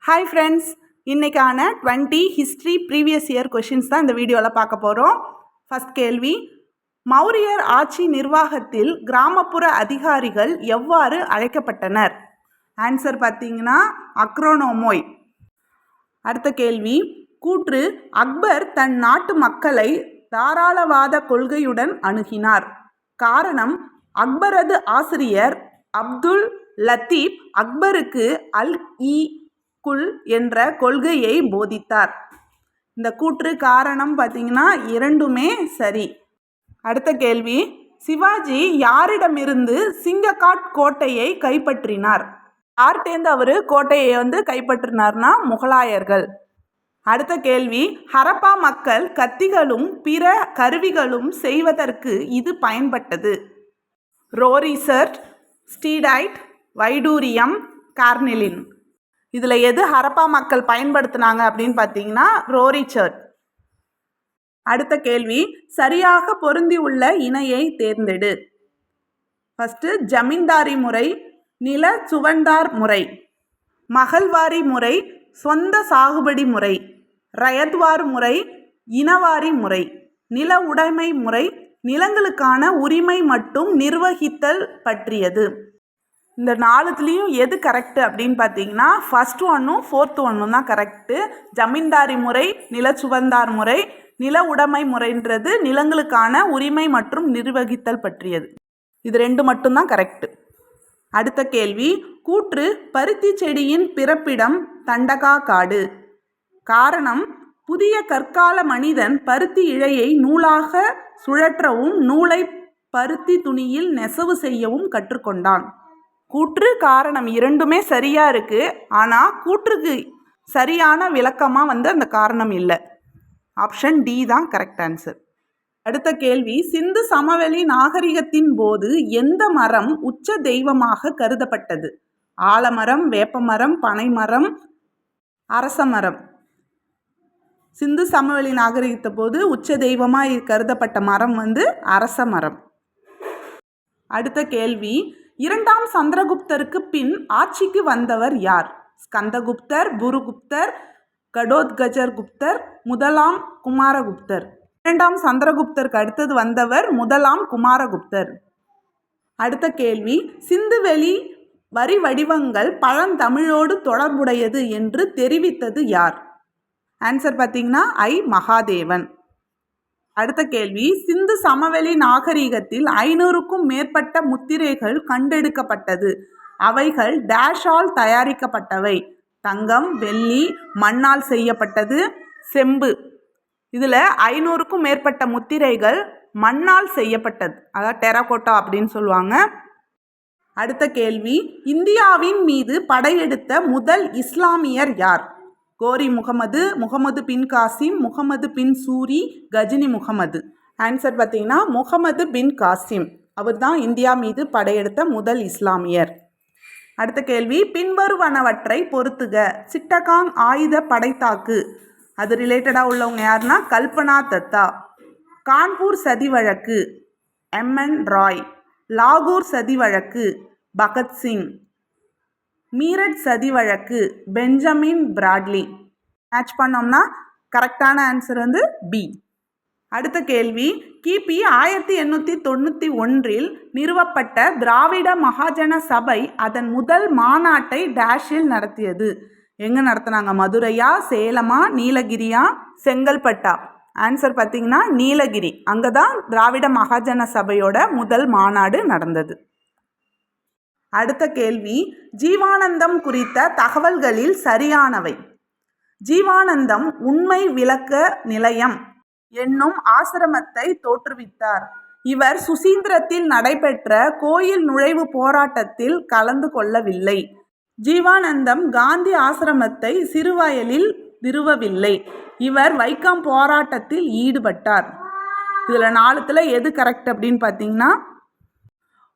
Hi friends, இன்றைக்கான 20 history previous year questions தான் இந்த வீடியோவில் பார்க்க போகிறோம். ஃபஸ்ட் கேள்வி, மௌரியர் ஆட்சி நிர்வாகத்தில் கிராமப்புற அதிகாரிகள் எவ்வாறு அழைக்கப்பட்டனர்? ஆன்சர் பார்த்தீங்கன்னா அக்ரோனோமோய். அடுத்த கேள்வி, கூற்று அக்பர் தன் நாட்டு மக்களை தாராளவாத கொள்கையுடன் அணுகினார். காரணம், அக்பரது ஆசிரியர் அப்துல் லத்தீப் அக்பருக்கு அல்-இ குல் என்ற கொள்கையை போதித்தார். இந்த கூற்று காரணம் பார்த்தீங்கன்னா இரண்டுமே சரி. அடுத்த கேள்வி, சிவாஜி யாரிடமிருந்து சிங்ககாட் கோட்டையை கைப்பற்றினார்? யார்கிட்டேருந்து அவர் கோட்டையை கைப்பற்றினார்னா முகலாயர்கள். அடுத்த கேள்வி, ஹரப்பா மக்கள் கத்திகளும் பிற கருவிகளும் செய்வதற்கு இது பயன்பட்டது. ரோரிசர்ட், ஸ்டீடைட், வைடூரியம், கார்னிலின். இதில் எது ஹரப்பா மக்கள் பயன்படுத்தினாங்க அப்படின்னு பார்த்தீங்கன்னா ரோரிசர்ட். அடுத்த கேள்வி, சரியாக பொருந்தியுள்ள இணையை தேர்ந்தெடு. ஃபஸ்ட்டு ஜமீன்தாரி முறை, நில சுவந்தார் முறை, மகள்வாரி முறை, சொந்த சாகுபடி முறை, ரயத்வார் முறை, இனவாரி முறை. நில உடைமை முறை நிலங்களுக்கான உரிமை மற்றும் நிர்வகித்தல் பற்றியது. இந்த நாலுத்துலேயும் எது கரெக்டு அப்படின்னு பார்த்தீங்கன்னா ஃபஸ்ட் ஒன்றும் ஃபோர்த்து ஒன்றும் தான் கரெக்டு. ஜமீன்தாரி முறை, நில சுவந்தார் முறை, நில உடைமை முறைன்றது நிலங்களுக்கான உரிமை மற்றும் நிர்வகித்தல் பற்றியது. இது ரெண்டு மட்டும்தான் கரெக்டு. அடுத்த கேள்வி, கூற்று பருத்தி செடியின் பிறப்பிடம் தண்டகா காடு. காரணம், புதிய கற்கால மனிதன் பருத்தி இழையை நூலாக சுழற்றவும் நூலை பருத்தி துணியில் நெசவு செய்யவும் கற்றுக்கொண்டான். கூற்று காரணம் இரண்டுமே சரியாக இருக்குது. ஆனால் கூற்றுக்கு சரியான விளக்கமாக அந்த காரணம் இல்லை. ஆப்ஷன் டி தான் கரெக்ட் ஆன்சர். அடுத்த கேள்வி, சிந்து சமவெளி நாகரிகத்தின் போது எந்த மரம் உச்ச தெய்வமாக கருதப்பட்டது? ஆலமரம், வேப்பமரம், பனைமரம், அரச மரம். சிந்து சமவெளி நாகரிகத்தை போது உச்ச தெய்வமாக கருதப்பட்ட மரம் அரச மரம். அடுத்த கேள்வி, இரண்டாம் சந்திரகுப்தருக்கு பின் ஆட்சிக்கு வந்தவர் யார்? ஸ்கந்தகுப்தர், புருகுப்தர், கடோத்கஜர் குப்தர், முதலாம் குமாரகுப்தர். இரண்டாம் சந்திரகுப்தருக்கு அடுத்தது வந்தவர் முதலாம் குமாரகுப்தர். அடுத்த கேள்வி, சிந்துவெளி வரி வடிவங்கள் பழந்தமிழோடு தொடர்புடையது என்று தெரிவித்தது யார்? ஆன்சர் பார்த்தீங்கன்னா மகாதேவன். அடுத்த கேள்வி, சிந்து சமவெளி நாகரிகத்தில் 500க்கும் மேற்பட்ட முத்திரைகள் கண்டெடுக்கப்பட்டது. அவைகள் டேஷால் தயாரிக்கப்பட்டவை. தங்கம், வெள்ளி, மண்ணால் செய்யப்பட்டது, செம்பு. இதில் 500க்கும் மேற்பட்ட முத்திரைகள் மண்ணால் செய்யப்பட்டது, அதாவது டெராகோட்டா அப்படின்னு சொல்லுவாங்க. அடுத்த கேள்வி, இந்தியாவின் மீது படையெடுத்த முதல் இஸ்லாமியர் யார்? கோரி முகமது, முகமது பின் காசிம், முகமது பின் சூரி, கஜினி முகமது. ஆன்சர் பார்த்தீங்கன்னா முகமது பின் காசிம். அவர் தான் இந்தியா மீது படையெடுத்த முதல் இஸ்லாமியர். அடுத்த கேள்வி, பின்வருவனவற்றை பொறுத்துக. சிட்டகாங் ஆயுத படைத்தாக்கு, அது ரிலேட்டடாக உள்ளவங்க யாருன்னா கல்பனா தத்தா. கான்பூர் சதி வழக்கு, எம்என் ராய். லாகூர் சதி வழக்கு, பகத்சிங். மீரட் சதி வழக்கு, பெஞ்சமின் பிராட்லி. மேட்ச் பண்ணோம்னா கரெக்டான ஆன்சர் பி. அடுத்த கேள்வி, கிபி 1891 நிறுவப்பட்ட திராவிட மகாஜன சபை அதன் முதல் மாநாட்டை டேஷில் நடத்தியது. எங்கே நடத்தினாங்க? மதுரையா, சேலமா, நீலகிரியா, செங்கல்பட்டா? ஆன்சர் பார்த்தீங்கன்னா நீலகிரி. அங்கே தான் திராவிட மகாஜன சபையோட முதல் மாநாடு நடந்தது. அடுத்த கேள்வி, ஜீவானந்தம் குறித்த தகவல்களில் சரியானவை. ஜீவானந்தம் உண்மை விளக்க நிலையம் என்னும் ஆசிரமத்தை தோற்றுவித்தார். இவர் சுசீந்திரத்தில் நடைபெற்ற கோயில் நுழைவு போராட்டத்தில் கலந்து கொள்ளவில்லை. ஜீவானந்தம் காந்தி ஆசிரமத்தை சிறுவயலில் நிறுவவில்லை. இவர் வைக்கம் போராட்டத்தில் ஈடுபட்டார். இதில் 4ல் எது கரெக்ட் அப்படின்னு பார்த்தீங்கன்னா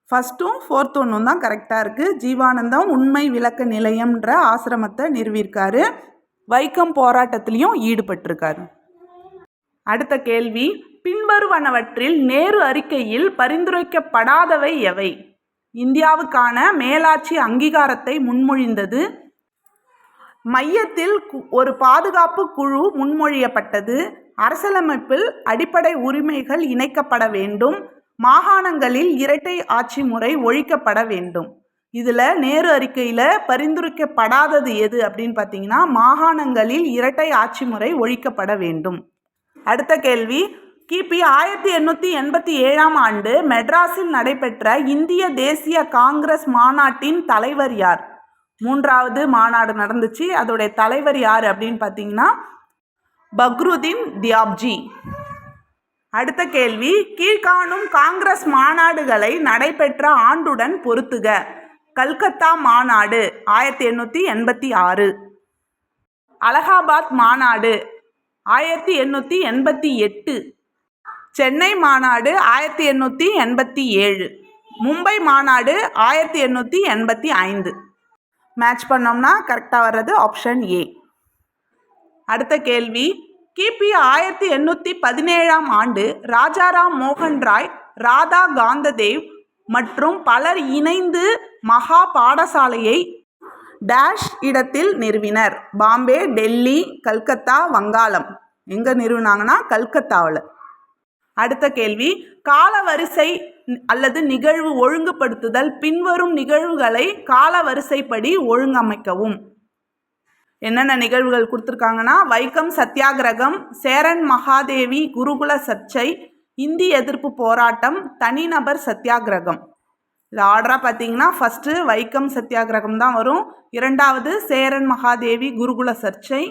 ஃபஸ்ட்டும் ஃபோர்த் ஒன்றும் தான் கரெக்டாக இருக்குது. ஜீவானந்தம் உண்மை விளக்க நிலையம்ன்ற ஆசிரமத்தை நிறுவியிருக்காரு. வைக்கம் போராட்டத்திலையும் ஈடுபட்டிருக்காரு. அடுத்த கேள்வி, பின்வருவனவற்றில் நேரு அறிக்கையில் பரிந்துரைக்கப்படாதவை எவை? இந்தியாவுக்கான மேலாட்சி அங்கீகாரத்தை முன்மொழிந்தது. மையத்தில் ஒரு பாதுகாப்பு குழு முன்மொழியப்பட்டது. அரசியலமைப்பில் அடிப்படை உரிமைகள் இணைக்கப்பட வேண்டும். மாகாணங்களில் இரட்டை ஆட்சி முறை ஒழிக்கப்பட வேண்டும். இதில் நேரு அறிக்கையில் பரிந்துரைக்கப்படாதது எது அப்படின்னு பார்த்தீங்கன்னா மாகாணங்களில் இரட்டை ஆட்சி முறை ஒழிக்கப்பட வேண்டும். அடுத்த கேள்வி, கிபி 1887ஆம் ஆண்டு மெட்ராஸில் நடைபெற்ற இந்திய தேசிய காங்கிரஸ் மாநாட்டின் தலைவர் யார்? 3வது மாநாடு நடந்துச்சு, அதோடைய தலைவர் யார் அப்படின்னு பார்த்தீங்கன்னா பக்ருதீன் தியாப்ஜி. அடுத்த கேள்வி, கீழ்காணும் காங்கிரஸ் மாநாடுகளை நடைபெற்ற ஆண்டுடன் பொருத்துக. கல்கத்தா மாநாடு 1886, அலகாபாத் மாநாடு 1888, சென்னை மாநாடு 1887, மும்பை மாநாடு 1885. மேட்ச் பண்ணோம்னா கரெக்டாக வர்றது ஆப்ஷன் ஏ. அடுத்த கேள்வி, கிபி 1817ஆம் ஆண்டு ராஜாராம் மோகன் ராய், ராதா காந்ததேவ் மற்றும் பலர் இணைந்து மகா பாடசாலையை டேஷ் இடத்தில் நிறுவினர். பாம்பே, டெல்லி, கல்கத்தா, வங்காளம். எங்கே நிறுவினாங்கன்னா கல்கத்தாவில். அடுத்த கேள்வி, காலவரிசை அல்லது நிகழ்வு ஒழுங்குபடுத்துதல். பின்வரும் நிகழ்வுகளை காலவரிசைப்படி ஒழுங்கமைக்கவும். என்னென்ன நிகழ்வுகள் கொடுத்துருக்காங்கன்னா வைக்கம் சத்தியாகிரகம், சேரன் மகாதேவி குருகுல சர்ச்சை, இந்தி எதிர்ப்பு போராட்டம், தனிநபர் சத்தியாகிரகம். இது ஆர்டராக பார்த்தீங்கன்னா ஃபஸ்ட்டு வைக்கம் சத்தியாகிரகம் தான் வரும், 2வது சேரன் மகாதேவி குருகுல சர்ச்சை,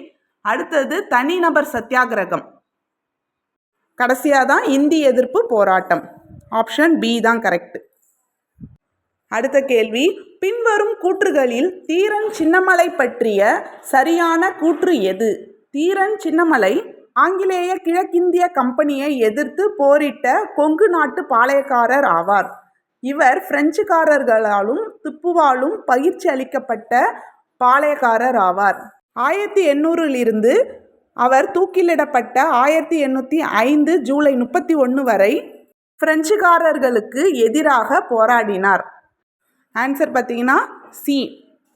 அடுத்தது தனிநபர் சத்தியாகிரகம், கடைசியாக தான் இந்தி எதிர்ப்பு போராட்டம். ஆப்ஷன் பி தான் கரெக்ட். அடுத்த கேள்வி, பின்வரும் கூற்றுகளில் தீரன் சின்னமலை பற்றிய சரியான கூற்று எது? தீரன் சின்னமலை ஆங்கிலேய கிழக்கிந்திய கம்பெனியை எதிர்த்து போரிட்ட கொங்கு நாட்டு பாளையக்காரர் ஆவார். இவர் பிரெஞ்சுக்காரர்களாலும் திப்புவாலும் பயிற்சி அளிக்கப்பட்ட பாளையக்காரர் ஆவார். 1800 அவர் தூக்கிலிடப்பட்ட 1805 ஜூலை 31 வரை பிரெஞ்சுக்காரர்களுக்கு எதிராக போராடினார். ஆன்சர் பார்த்தீங்கன்னா சி,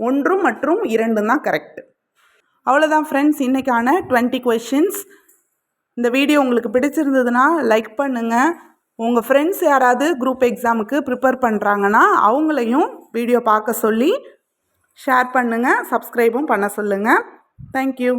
1 மற்றும் 2 தான் கரெக்ட். அவ்வளோதான் ஃப்ரெண்ட்ஸ், இன்றைக்கான 20 கொஷின்ஸ். இந்த வீடியோ உங்களுக்கு பிடிச்சிருந்ததுன்னா லைக் பண்ணுங்கள். உங்கள் ஃப்ரெண்ட்ஸ் யாராவது குரூப் எக்ஸாமுக்கு ப்ரிப்பேர் பண்ணுறாங்கன்னா அவங்களையும் வீடியோ பார்க்க சொல்லி ஷேர் பண்ணுங்கள், சப்ஸ்கிரைபும் பண்ண சொல்லுங்கள். தேங்க்யூ.